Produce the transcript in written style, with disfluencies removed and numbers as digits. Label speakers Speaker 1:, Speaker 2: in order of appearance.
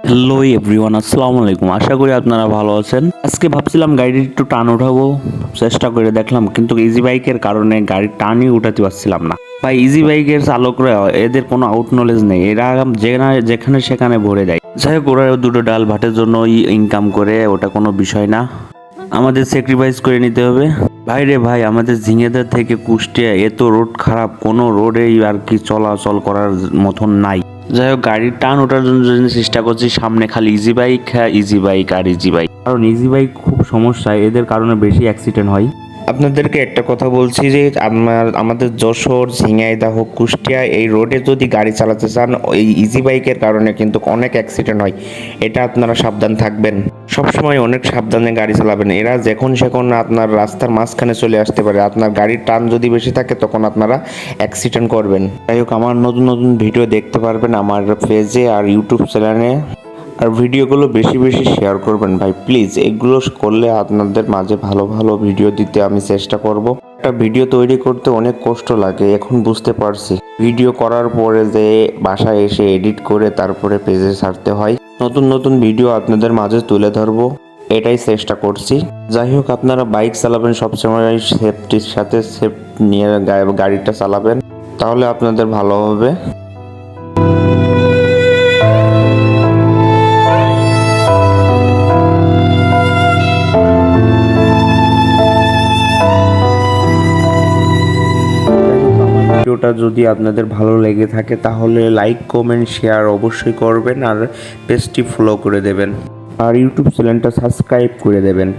Speaker 1: Hello everyone, আসসালামু আলাইকুম। আশা করি আপনারা ভালো আছেন। আজকে ভাবছিলাম গাড়ির একটু টান উঠাবো, চেষ্টা করে দেখলাম, কিন্তু ইজি বাইকের কারণে গাড়ির টানই উঠাতে পারছিলাম না। ভাই, ইজি বাইকের চালকরা এদের কোনো আউট নলেজ নেই, এরা যেখানে সেখানে ভরে দেয়। যাই হোক, ওরা দুটো ডাল ভাতের জন্য ইনকাম করে, ওটা কোনো বিষয় না। আমাদের স্যাক্রিফাইস করে নিতে হবে। ভাই রে ভাই, আমাদের ঝিঙেদার থেকে কুষ্টিয়া এত রোড খারাপ, কোনো রোডেই আর কি চলাচল করার মতন নাই। যাই হোক, গাড়ির টান ওঠার জন্য চেষ্টা করছি, সামনে খালি ইজি বাইক, হ্যাঁ ইজি বাইক আর ইজি বাইক। কারণ ইজি বাইক খুব সমস্যা, এদের কারণে বেশি অ্যাক্সিডেন্ট হয়। আপনাদেরকে একটা কথা বলছি যে আমাদের যশোর, ঝিনাইদহ, কুষ্টিয়া এই রোডে যদি গাড়ি চালাতে চান, এই ইজি বাইকের কারণে কিন্তু অনেক অ্যাক্সিডেন্ট হয়। এটা আপনারা সাবধান থাকবেন, সবসময় অনেক সাবধানে গাড়ি চালাবেন। এরা যখন সেখন আপনার রাস্তার মাঝখানে চলে আসতে পারে। আপনার গাড়ির টান যদি বেশি থাকে তখন আপনারা অ্যাক্সিডেন্ট করবেন। যাই হোক, আমার নতুন নতুন ভিডিও দেখতে পারবেন আমার পেজে আর ইউটিউব চ্যানেলে। আর ভিডিওগুলো বেশি বেশি শেয়ার করবেন ভাই, প্লিজ। এগুলো করলে আপনাদের মাঝে ভালো ভালো ভিডিও দিতে আমি চেষ্টা করব। একটা ভিডিও তৈরি করতে অনেক কষ্ট লাগে, এখন বুঝতে পারছি। ভিডিও করার পরে যে বাসায় এসে এডিট করে তারপরে পেজে ছাড়তে হয়। নতুন নতুন ভিডিও আপনাদের মাঝে তুলে ধরবো, এটাই চেষ্টা করছি। যাই হোক, আপনারা বাইক চালাবেন সবসময় সেফটির সাথে, সেফ নিয়ে গাড়িটা চালাবেন, তাহলে আপনাদের ভালো হবে। ভিডিওটা যদি আপনাদের ভালো লেগে থাকে তাহলে লাইক, কমেন্ট, শেয়ার অবশ্যই করবেন, আর পেজটি ফলো করে দেবেন, আর ইউটিউব চ্যানেলটা সাবস্ক্রাইব করে দেবেন।